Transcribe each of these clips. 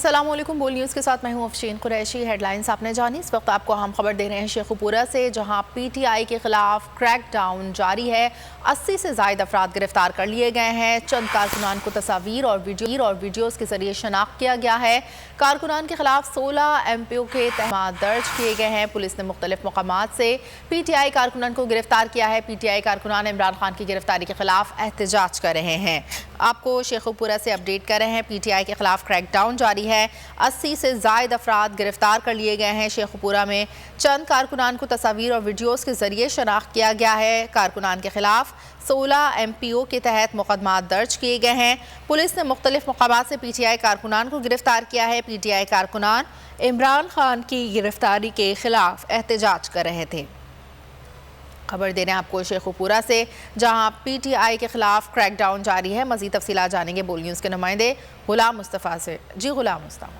अस्सलामुअलैकुम। बोल न्यूज़ के साथ मैं हूं अफशीन कुरैशी। हेडलाइंस आपने जानी। इस वक्त आपको हम खबर दे रहे हैं शेखुपुरा से, जहां पीटीआई के खिलाफ क्रैकडाउन जारी है। 80 से ज़ायद अफराद गिरफ्तार कर लिए गए हैं। चंद कारकुनान को तस्वीर और वीडियोज़ के जरिए शनाख्त किया गया है। कारकुनान के खिलाफ 16 MPO के तहमात दर्ज किए गए हैं। पुलिस ने मुख्तलिफ मकामात से पीटीआई कारकुनान को गिरफ्तार किया है। पीटीआई कारकुनान इमरान खान की गिरफ्तारी के खिलाफ एहतजाज कर रहे हैं। आपको शेखुपुरा से अपडेट कर रहे हैं। पीटीआई के खिलाफ क्रैकडाउन जारी है। 80 से ज़ायद अफराद गिरफ्तार कर लिए गए हैं। शेखुपुरा में चंद कारकुनान को तस्वीर और वीडियोज़ के जरिए शनाख्त किया गया है। कारकुनान के खिलाफ 16 MPO के तहत मुकदमात दर्ज किए गए हैं। पुलिस ने मुख्तलिफ मकामात से पीटीआई कारकुनान को गिरफ्तार किया है। पीटीआई कारकुनान इमरान खान की गिरफ्तारी के खिलाफ एहतजाज कर रहे थे। खबर दे रहे हैं आपको शेखुपुरा से, जहां पीटीआई के खिलाफ क्रैकडाउन जारी है। मज़ीद तफसीलात जानेंगे बोल न्यूज़ के नुमाइंदे गुलाम मुस्तफ़ा से। जी गुलाम मुस्तफ़ा,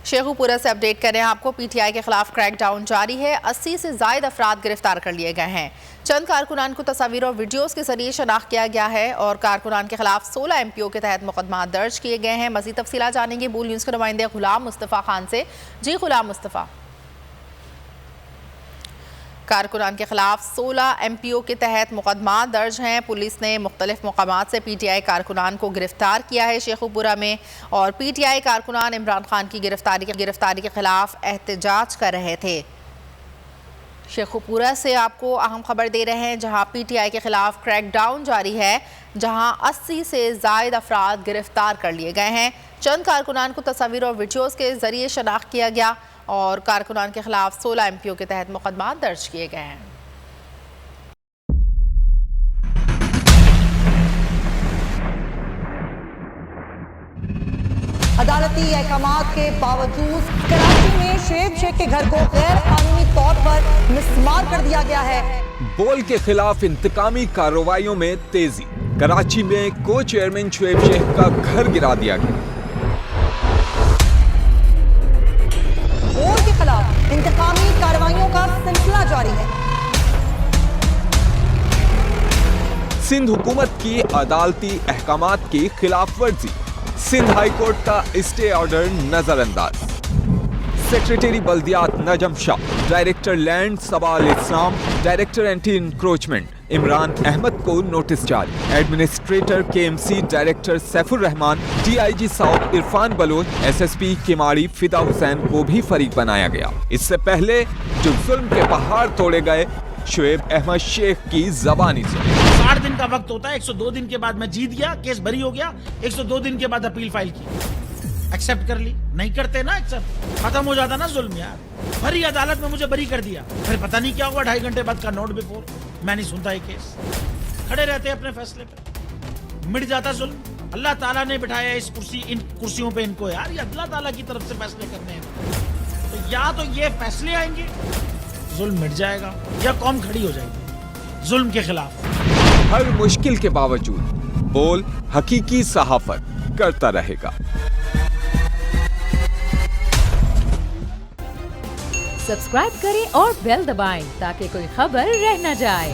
शेखुपुरा से अपडेट कर रहे हैं आपको। पीटीआई के खिलाफ क्रैकडाउन जारी है। 80 से ज़ायद अफराद गिरफ्तार कर लिए गए हैं। चंद कारकुनान को तस्वीर और वीडियोज़ के जरिए शनाख्त किया गया है और कारकुनान के खिलाफ 16 MPO के तहत मुकदमा दर्ज किए गए हैं। मज़ीद तफसीलात जानेंगे बोल न्यूज़ के नुमाइंदे गुलाम मुस्तफ़ा खान से। जी गुलाम मुस्तफ़ा, कारकुनान के खिलाफ 16 MPO के तहत मुकदमा दर्ज हैं। पुलिस ने मुख्तलिफ मकामात से पीटीआई कारकुनान को गिरफ्तार किया है शेखुपुरा में, और पीटीआई कारकुनान इमरान खान की गिरफ्तारी के खिलाफ एहतजाज कर रहे थे। शेखुपुरा से आपको अहम खबर दे रहे हैं, जहां पीटीआई के खिलाफ क्रैकडाउन जारी है, जहां 80 से ज़ायद अफराद गिरफ्तार कर लिए गए हैं। चंद कारकुनान को तस्वीर और वीडियोज़ के जरिए शनाख्त किया गया और कारकुनान के खिलाफ 16 MPO के तहत मुकदमा दर्ज किए गए हैं। अदालती अहकामात के बावजूद कराची में शुएब शेख के घर को गैर कानूनी तौर पर मिसमार कर दिया गया है। बोल के खिलाफ इंतकामी कार्रवाइयों में तेजी। कराची में को चेयरमैन शुएब शेख का घर गिरा दिया गया। बोल के खिलाफ इंतकामी कार्रवाइयों का सिलसिला जारी है। सिंध हुकूमत की अदालती अहकामात की खिलाफ वर्जी। सिंध हाई कोर्ट का स्टे ऑर्डर नजरअंदाज। सेक्रेटरी बल्दियात Najam Shah, director land Sabal Islam, director anti encroachment Imran Ahmed को नोटिस जारी। Administrator KMC director Saifur Rahman, DIG south Irfan Baloch, SSP Keamari Fida Hussain को भी फरीक बनाया गया। इससे पहले जो जुल्म के पहाड़ तोड़े गए, शुएब अहमद शेख की जबानी सुनी। 60 दिन का वक्त होता है। 102 दिन के बाद मैं जीत गया, केस बरी हो गया। 102 दिन के बाद अपील फाइल की, एक्सेप्ट कर ली। नहीं करते ना एक्सेप्ट, खत्म हो जाता ना जुल्म यार। भरी अदालत में मुझे बरी कर दिया, फिर पता नहीं क्या हुआ। 2.5 घंटे बाद का नोट बिफोर, मैं नहीं सुनता ये केस। खड़े रहते अपने फैसले पे, मिट जाता जुल्म। अल्लाह ताला ने बिठाया इस इन कुर्सियों पे इनको यार, ये अल्लाह ताला की तरफ से फैसले करने हैं। तो या तो ये फैसले आएंगे, जुल्म मिट जाएगा, या कौम खड़ी हो जाएगी जुल्म के खिलाफ। हर मुश्किल के बावजूद बोल हकीकी सहाफत करता रहेगा। सब्सक्राइब करें और बेल दबाएं ताकि कोई खबर रह न जाए।